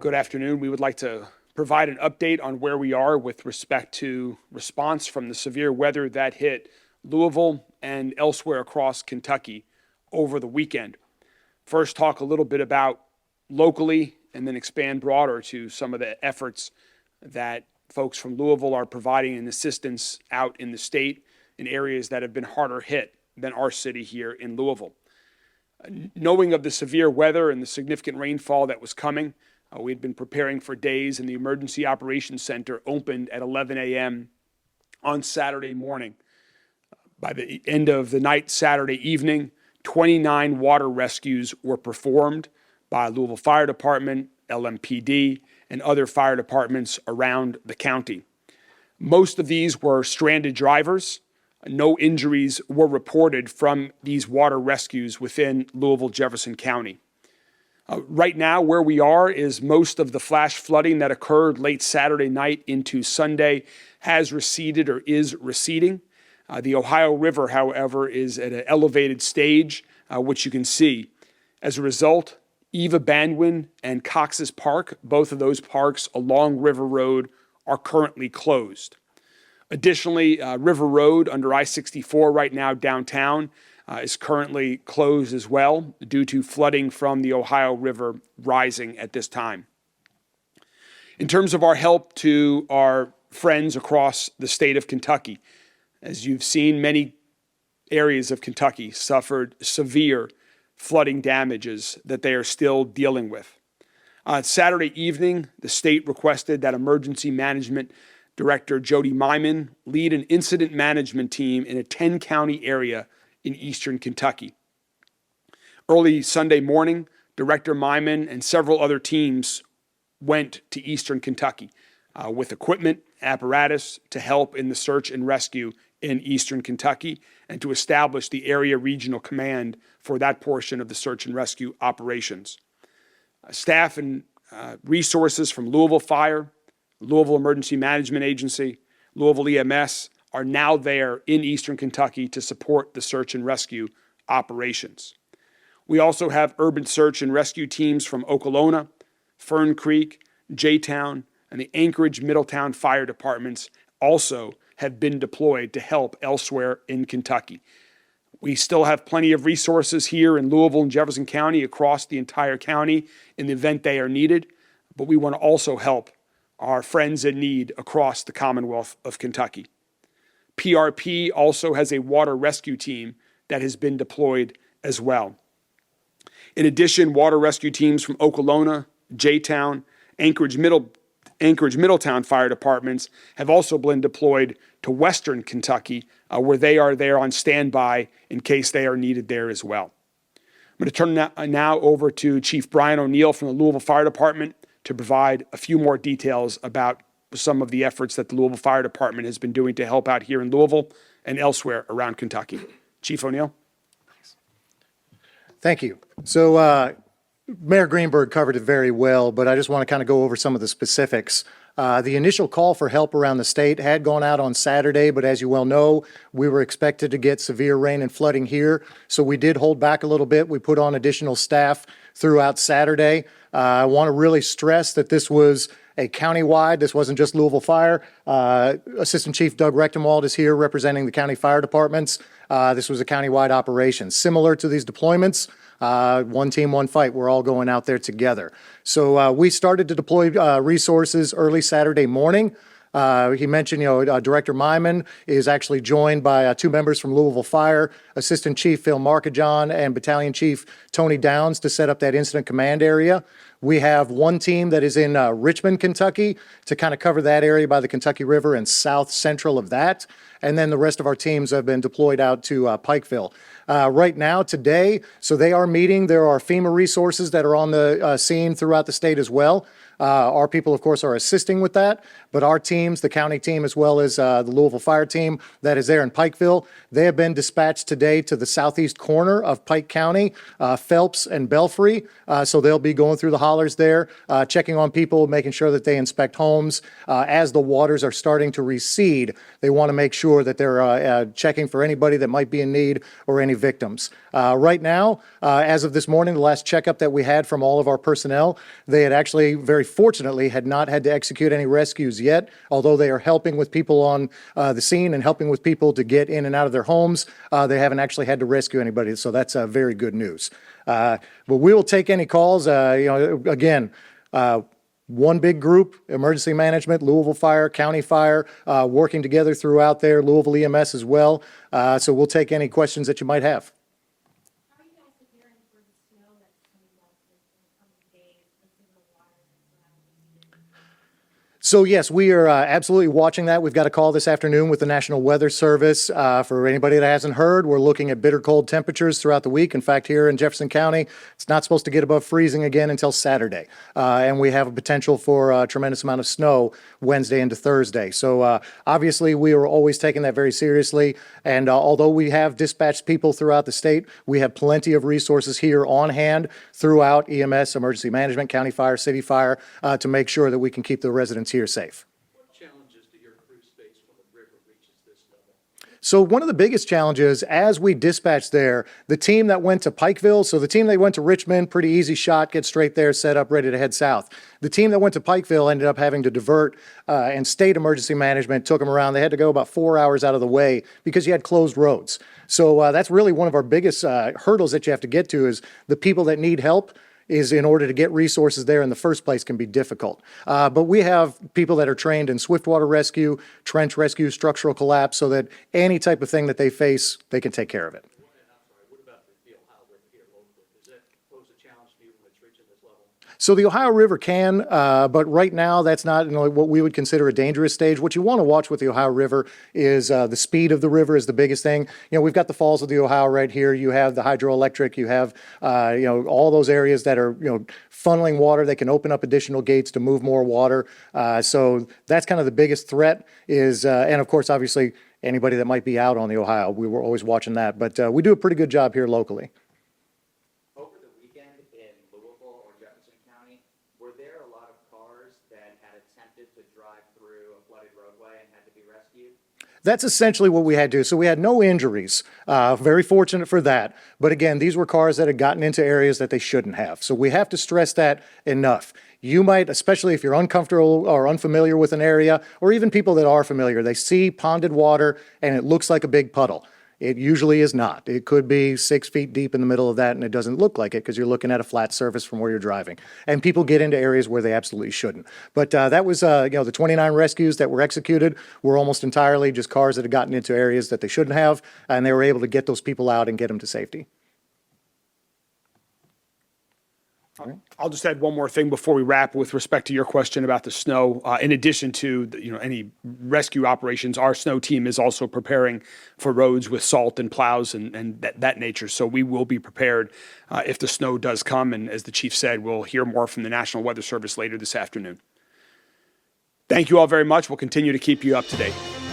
Good afternoon. We would like to provide an update on where we are with respect to response from the severe weather that hit Louisville and elsewhere across Kentucky over the weekend. First, talk a little bit about locally and then expand broader to some of the efforts that folks from Louisville are providing in assistance out in the state in areas that have been harder hit than our city here in Louisville. Knowing of the severe weather and the significant rainfall that was coming, we had been preparing for days, and the Emergency Operations Center opened at 11 a.m. on Saturday morning. By the end of the night Saturday evening, 29 water rescues were performed by Louisville Fire Department, LMPD, and other fire departments around the county. Most of these were stranded drivers. No injuries were reported from these water rescues within Louisville, Jefferson County. Right now, where we are is most of the flash flooding that occurred late Saturday night into Sunday has receded or is receding. The Ohio River, however, is at an elevated stage, which you can see. As a result, Eva Banwin and Cox's Park, both of those parks along River Road, are currently closed. Additionally, River Road under I-64 right now downtown is currently closed as well due to flooding from the Ohio River rising at this time. In terms of our help to our friends across the state of Kentucky, as you've seen, many areas of Kentucky suffered severe flooding damages that they are still dealing with. Saturday evening, the state requested that Emergency Management Director Jody Myman lead an incident management team in a 10-county area in eastern Kentucky. Early Sunday morning, Director Myman and several other teams went to eastern Kentucky with equipment, apparatus to help in the search and rescue in eastern Kentucky and to establish the area regional command for that portion of the search and rescue operations. Staff and resources from Louisville Fire, Louisville Emergency Management Agency, Louisville EMS are now there in eastern Kentucky to support the search and rescue operations. We also have urban search and rescue teams from Okolona, Fern Creek, J-Town, and the Anchorage Middletown fire departments also have been deployed to help elsewhere in Kentucky. We still have plenty of resources here in Louisville and Jefferson County across the entire county in the event they are needed, but we want to also help our friends in need across the Commonwealth of Kentucky. PRP also has a water rescue team that has been deployed as well. In addition, water rescue teams from Okolona, J-Town, Anchorage Middletown fire departments have also been deployed to western Kentucky, where they are there on standby in case they are needed there as well. I'm going to turn now over to Chief Brian O'Neill from the Louisville Fire Department to provide a few more details about some of the efforts that the Louisville Fire Department has been doing to help out here in Louisville and elsewhere around Kentucky. Chief O'Neill. Thank you. So Mayor Greenberg covered it very well, but I just want to kind of go over some of the specifics. The initial call for help around the state had gone out on Saturday, but as you well know, we were expected to get severe rain and flooding here, so we did hold back a little bit. We put on additional staff throughout Saturday. I want to really stress that this was a countywide. This wasn't just Louisville Fire. Assistant Chief Doug Rechtenwald is here representing the county fire departments. This was a countywide operation. Similar to these deployments, one team, one fight. We're all going out there together. So we started to deploy resources early Saturday morning. He mentioned, Director Myman is actually joined by two members from Louisville Fire, Assistant Chief Phil Markajon and Battalion Chief Tony Downs to set up that incident command area. We have one team that is in Richmond, Kentucky to kind of cover that area by the Kentucky River and south central of that. And then the rest of our teams have been deployed out to Pikeville. Right now, today, so they are meeting. There are FEMA resources that are on the scene throughout the state as well. Our people, of course, are assisting with that, but our teams, the county team, as well as the Louisville Fire team that is there in Pikeville, they have been dispatched today to the southeast corner of Pike County, Phelps and Belfry. So they'll be going through the hollers there, checking on people, making sure that they inspect homes. As the waters are starting to recede, they want to make sure that they're checking for anybody that might be in need or any victims. Right now, as of this morning, the last checkup that we had from all of our personnel, they had actually very fortunately had not had to execute any rescues yet, although they are helping with people on the scene and helping with people to get in and out of their homes. They haven't actually had to rescue anybody, so that's very good news. But we will take any calls. Again, one big group, emergency management, Louisville Fire, County Fire, working together throughout there, Louisville EMS as well. So we'll take any questions that you might have. How are you guys preparing for the snow that's coming down in the coming days, the water that's surrounding you? So yes, we are absolutely watching that. We've got a call this afternoon with the National Weather Service. For anybody that hasn't heard, we're looking at bitter cold temperatures throughout the week. In fact, here in Jefferson County, it's not supposed to get above freezing again until Saturday. And we have a potential for a tremendous amount of snow Wednesday into Thursday. So obviously, we are always taking that very seriously. And although we have dispatched people throughout the state, we have plenty of resources here on hand throughout EMS, emergency management, county fire, city fire, to make sure that we can keep the residents here safe. What challenges do your crews face when the river reaches this level? So one of the biggest challenges as we dispatched there, the team that went to Pikeville, so the team that went to Richmond, pretty easy shot, get straight there, set up, ready to head south. The team that went to Pikeville ended up having to divert, and state emergency management took them around. They had to go about 4 hours out of the way because you had closed roads. So that's really one of our biggest hurdles that you have to get to is the people that need help is in order to get resources there in the first place can be difficult. But we have people that are trained in swiftwater rescue, trench rescue, structural collapse, so that any type of thing that they face, they can take care of it. I'm sorry, what about the Ohio River here locally? Does that pose a challenge to you when it's reaching this level? So the Ohio River can, but right now that's not what we would consider a dangerous stage. What you want to watch with the Ohio River is the speed of the river is the biggest thing. We've got the Falls of the Ohio right here. You have the hydroelectric. You have all those areas that are funneling water. They can open up additional gates to move more water. So that's kind of the biggest threat is, and of course, obviously anybody that might be out on the Ohio. We were always watching that, but we do a pretty good job here locally. Over the weekend in Louisville or Jefferson County, were there a lot of cars that had attempted to drive through a flooded roadway and had to be rescued? That's essentially what we had to do. So we had no injuries. Very fortunate for that. But again, these were cars that had gotten into areas that they shouldn't have. So we have to stress that enough. You might, especially if you're uncomfortable or unfamiliar with an area, or even people that are familiar, they see ponded water and it looks like a big puddle. It usually is not. It could be 6 feet deep in the middle of that, and it doesn't look like it because you're looking at a flat surface from where you're driving. And people get into areas where they absolutely shouldn't. But that was, the 29 rescues that were executed were almost entirely just cars that had gotten into areas that they shouldn't have, and they were able to get those people out and get them to safety. I'll just add one more thing before we wrap with respect to your question about the snow. In addition to any rescue operations, our snow team is also preparing for roads with salt and plows and that nature. So we will be prepared if the snow does come. And as the chief said, we'll hear more from the National Weather Service later this afternoon. Thank you all very much. We'll continue to keep you up to date.